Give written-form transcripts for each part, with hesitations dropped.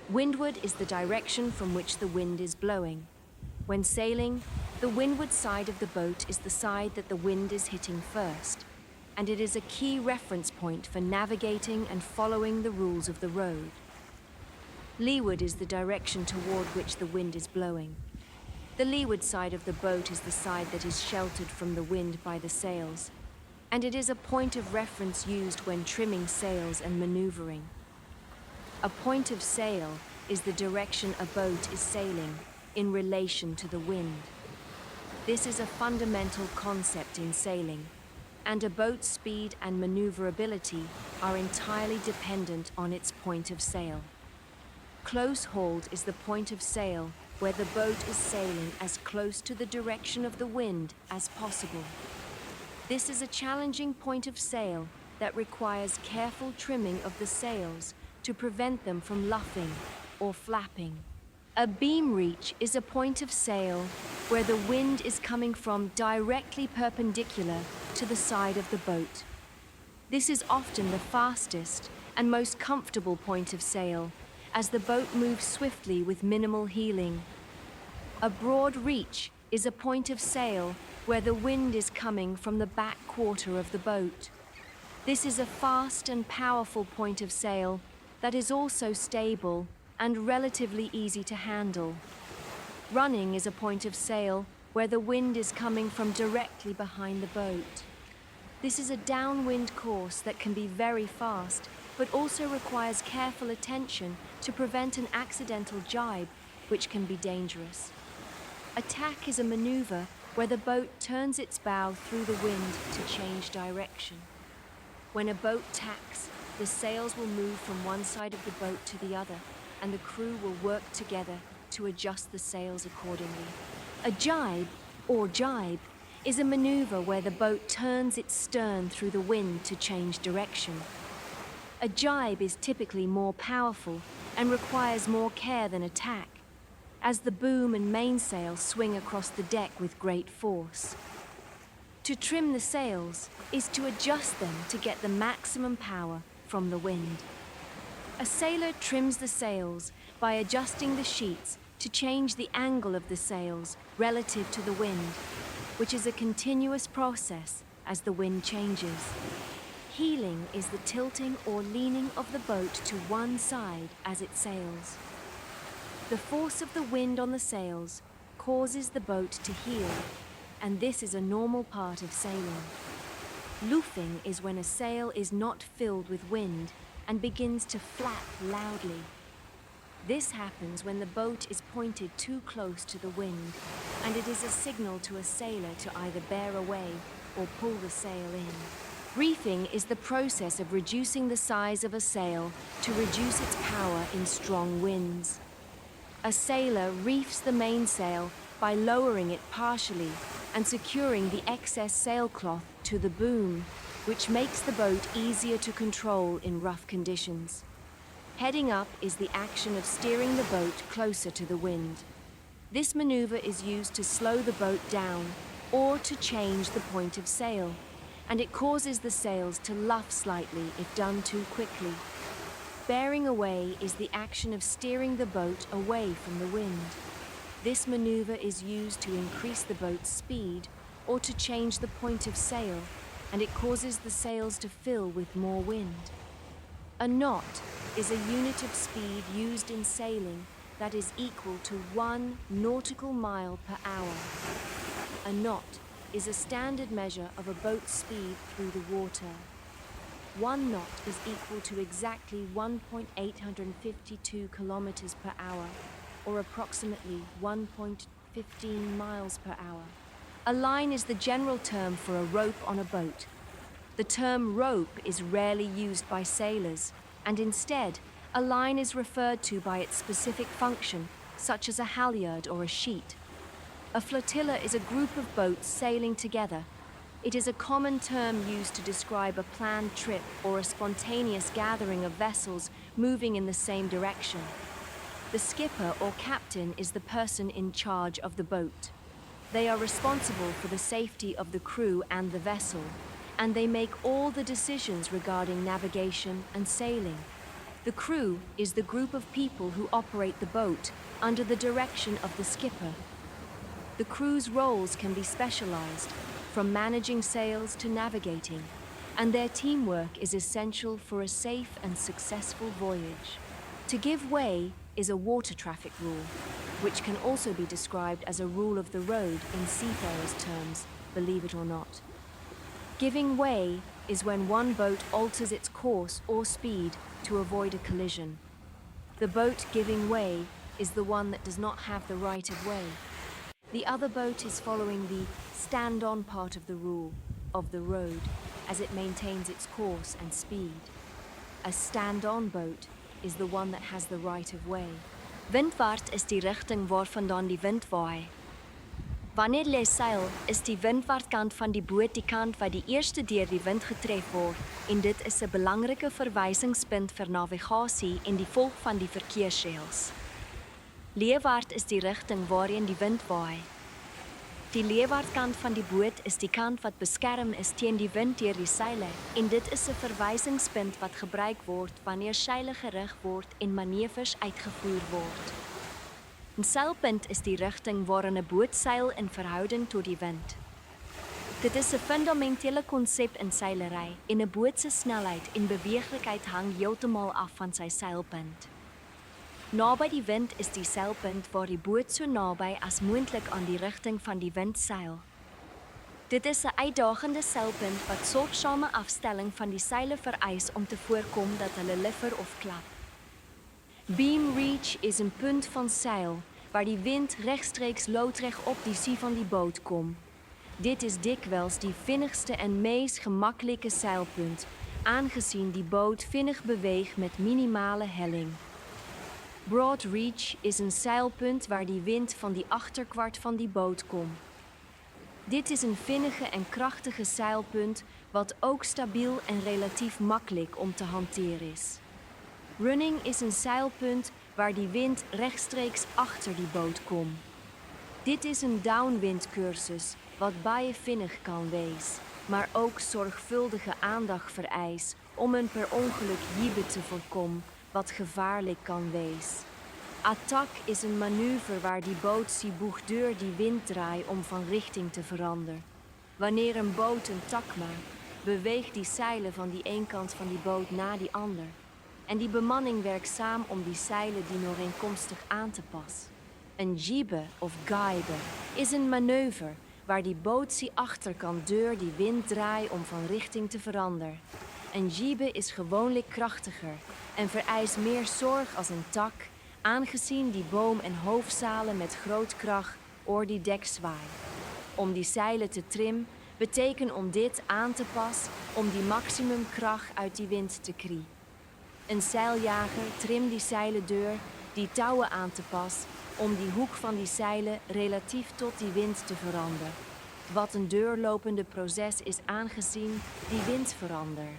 Windward is the direction from which the wind is blowing. When sailing, the windward side of the boat is the side that the wind is hitting first, and it is a key reference point for navigating and following the rules of the road. Leeward is the direction toward which the wind is blowing. The leeward side of the boat is the side that is sheltered from the wind by the sails, and it is a point of reference used when trimming sails and maneuvering. A point of sail is the direction a boat is sailing in relation to the wind. This is a fundamental concept in sailing, and a boat's speed and maneuverability are entirely dependent on its point of sail. Close hauled is the point of sail where the boat is sailing as close to the direction of the wind as possible. This is a challenging point of sail that requires careful trimming of the sails to prevent them from luffing or flapping. A beam reach is a point of sail where the wind is coming from directly perpendicular to the side of the boat. This is often the fastest and most comfortable point of sail, as the boat moves swiftly with minimal heeling. A broad reach is a point of sail where the wind is coming from the back quarter of the boat. This is a fast and powerful point of sail that is also stable and relatively easy to handle. Running is a point of sail where the wind is coming from directly behind the boat. This is a downwind course that can be very fast, but also requires careful attention to prevent an accidental jibe, which can be dangerous. A tack is a maneuver where the boat turns its bow through the wind to change direction. When a boat tacks, the sails will move from one side of the boat to the other, and the crew will work together to adjust the sails accordingly. A jibe, or jibe, is a maneuver where the boat turns its stern through the wind to change direction. A jibe is typically more powerful and requires more care than a tack, as the boom and mainsail swing across the deck with great force. To trim the sails is to adjust them to get the maximum power from the wind. A sailor trims the sails by adjusting the sheets to change the angle of the sails relative to the wind, which is a continuous process as the wind changes. Heeling is the tilting or leaning of the boat to one side as it sails. The force of the wind on the sails causes the boat to heel, and this is a normal part of sailing. Loofing is when a sail is not filled with wind and begins to flap loudly. This happens when the boat is pointed too close to the wind, and it is a signal to a sailor to either bear away or pull the sail in. Reefing is the process of reducing the size of a sail to reduce its power in strong winds. A sailor reefs the mainsail by lowering it partially and securing the excess sailcloth to the boom, which makes the boat easier to control in rough conditions. Heading up is the action of steering the boat closer to the wind. This maneuver is used to slow the boat down or to change the point of sail, and it causes the sails to luff slightly if done too quickly. Bearing away is the action of steering the boat away from the wind. This maneuver is used to increase the boat's speed or to change the point of sail, and it causes the sails to fill with more wind. A knot is a unit of speed used in sailing that is equal to 1 nautical mile per hour. A knot is a standard measure of a boat's speed through the water. 1 knot is equal to exactly 1.852 kilometers per hour, or approximately 1.15 miles per hour. A line is the general term for a rope on a boat. The term rope is rarely used by sailors, and instead, a line is referred to by its specific function, such as a halyard or a sheet. A flotilla is a group of boats sailing together. It is a common term used to describe a planned trip or a spontaneous gathering of vessels moving in the same direction. The skipper or captain is the person in charge of the boat. They are responsible for the safety of the crew and the vessel, and they make all the decisions regarding navigation and sailing. The crew is the group of people who operate the boat under the direction of the skipper. The crew's roles can be specialized, from managing sails to navigating, and their teamwork is essential for a safe and successful voyage. To give way is a water traffic rule, which can also be described as a rule of the road in seafarers' terms, believe it or not. Giving way is when one boat alters its course or speed to avoid a collision. The boat giving way is the one that does not have the right of way. The other boat is following the stand-on part of the rule of the road as it maintains its course and speed. A stand-on boat is the one that has the right of way. Windwaarts is die rigting waarvandaan die wind waai. Wanneer jy seil, is die windwaartkant van die boot die kant wat die eerste deur die wind getref word en dit is 'n belangrike verwysingspunt vir navigasie en die volg van die verkeersreëls. Leewaarts is die rigting waarheen die wind waai. Die leewaartkant van die boot is die kant wat beskerm is teen die wind deur die seile en dit is 'n verwysingspunt wat gebruik word wanneer seile gerig word en manoeuvres uitgevoer word. 'n Seilpunt is die rigting waarin 'n boot seil in verhouding tot die wind. Dit is 'n fundamentele konsep in seilery en 'n boot se snelheid en beweeglikheid hang heeltemal af van sy seilpunt. Naby die wind is die seilpunt waar die boot so naby as moontlik aan die rigting van die wind seil. Dit is 'n uitdagende seilpunt wat sorgsame afstelling van die seile vereis om te voorkom dat hulle liffer of klap. Beam reach is 'n punt van seil waar die wind regstreeks loodreg op die sie van die boot kom. Dit is dikwels die vinnigste en mees gemaklike seilpunt, aangesien die boot vinnig beweeg met minimale helling. Broad reach is 'n seilpunt waar die wind van die agterkwart van die boot kom. Dit is 'n vinnige en kragtige seilpunt wat ook stabiel en relatief maklik om te hanteer is. Running is 'n seilpunt waar die wind regstreeks agter die boot kom. Dit is 'n downwind kursus wat baie vinnig kan wees, maar ook zorgvuldige aandag vereis om een per ongeluk jibbe te voorkomen wat gevaarlijk kan wees. Attack is een manoeuvre waar die boot zich boeg door die wind draait om van richting te veranderen. Wanneer een boot een tak maakt, beweegt die zeilen van die een kant van die boot naar die ander. En die bemanning werkt samen om die zeilen die overeenkomstig aan te passen. Een jibbe of gaibe is een manoeuvre waar die boot zich achter kan door die wind draait om van richting te veranderen. Een jibbe is gewoonlijk krachtiger en vereist meer zorg als een tak, aangezien die boom en hoofdzalen met groot kracht oor die dek zwaaien. Om die zeilen te trimmen betekent om dit aan te passen om die maximumkracht uit die wind te krijgen. Een zeiljager trimt die zeilen door die touwen aan te passen om die hoek van die zeilen relatief tot die wind te veranderen. Wat een doorlopende proces is aangezien die wind verandert.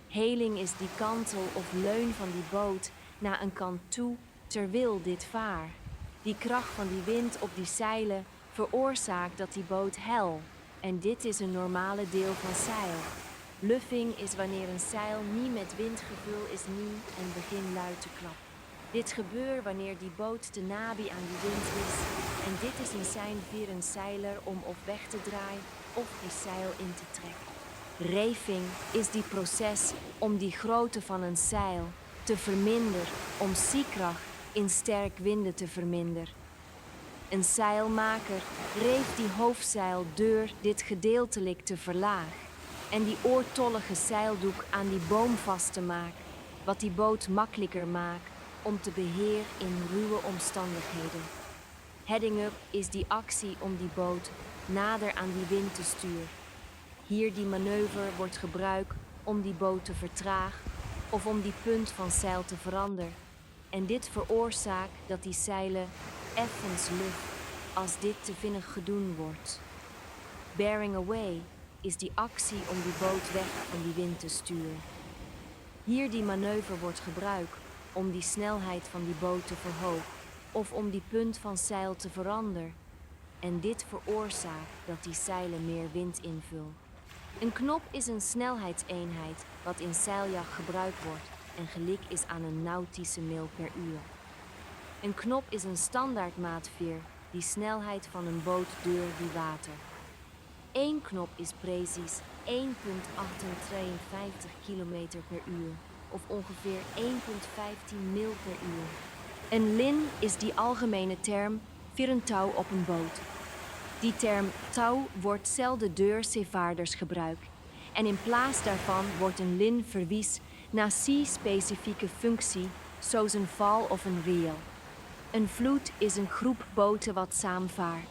Heling is die kantel of leun van die boot naar een kant toe terwijl dit vaart. Die kracht van die wind op die zeilen veroorzaakt dat die boot hel en dit is een normale deel van zeil. Luffing is wanneer een zeil niet met windgevul is niet en begint luid te klappen. Dit gebeurt wanneer die boot te nabij aan die wind is en dit is een sein voor een zeiler om of weg te draaien of die zeil in te trekken. Reving is die proces om die grootte van een zeil te verminderen om ziekracht in sterk winden te verminderen. Een zeilmaker reeft die hoofdzeil door dit gedeeltelijk te verlagen en die oortollige zeildoek aan die boom vast te maken, wat die boot makkelijker maakt om te beheren in ruwe omstandigheden. Heading up is die actie om die boot nader aan die wind te sturen. Hier die manoeuvre wordt gebruikt om die boot te vertragen of om die punt van zeil te veranderen. En dit veroorzaakt dat die zeilen effens lucht als dit te vinnig gedaan wordt. Bearing away is die actie om die boot weg van die wind te sturen. Hier die manoeuvre wordt gebruikt om die snelheid van die boot te verhogen of om die punt van zeil te veranderen. En dit veroorzaakt dat die zeilen meer wind invullen. Een knop is een snelheidseenheid wat in zeiljacht gebruikt wordt en gelijk is aan een nautische mijl per uur. Een knop is een standaardmaatveer die snelheid van een boot door die water. 1 knop is precies 1,853 km per uur of ongeveer 1,15 mil per uur. Een lin is die algemene term voor een touw op een boot. Die term touw wordt zelden door zeevaarders gebruikt en in plaats daarvan wordt een lin verwies naar specifieke functie, zoals een val of een reel. Een vloot is een groep boten wat samenvaart.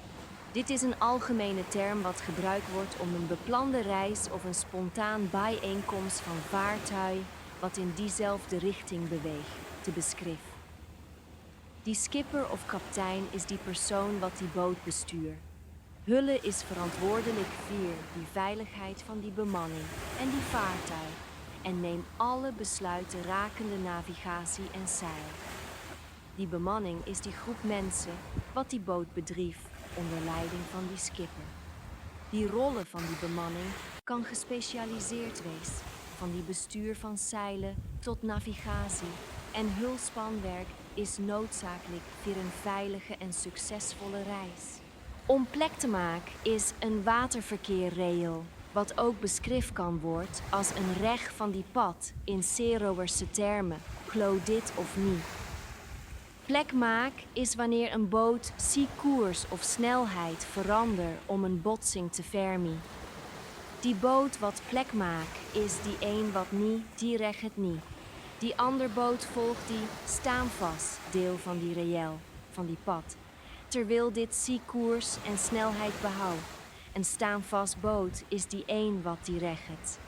Dit is een algemene term wat gebruikt wordt om een beplande reis of een spontaan bijeenkomst van vaartuigen wat in diezelfde richting beweegt te beschrijven. Die skipper of kaptein is die persoon wat die boot bestuurt. Hulle is verantwoordelijk voor die veiligheid van die bemanning en die vaartuig en neemt alle besluiten rakende navigatie en zeil. Die bemanning is die groep mensen wat die boot bedrieft onder leiding van die skipper. Die rollen van die bemanning kan gespecialiseerd wees, van die bestuur van zeilen tot navigatie en hulspanwerk is noodzakelijk voor een veilige en succesvolle reis. Om plek te maken is een waterverkeerrail, wat ook beschreven kan worden als een reg van die pad in zeerowerse termen, kloot dit of niet. Plekmaak is wanneer een boot koers of snelheid verandert om een botsing te vermijden. Die boot wat plekmaak is die een wat niet, die recht het niet. Die ander boot volgt die staanvast deel van die rail, van die pad. Terwijl dit koers en snelheid behoudt. Een staanvast boot is die een wat die recht het.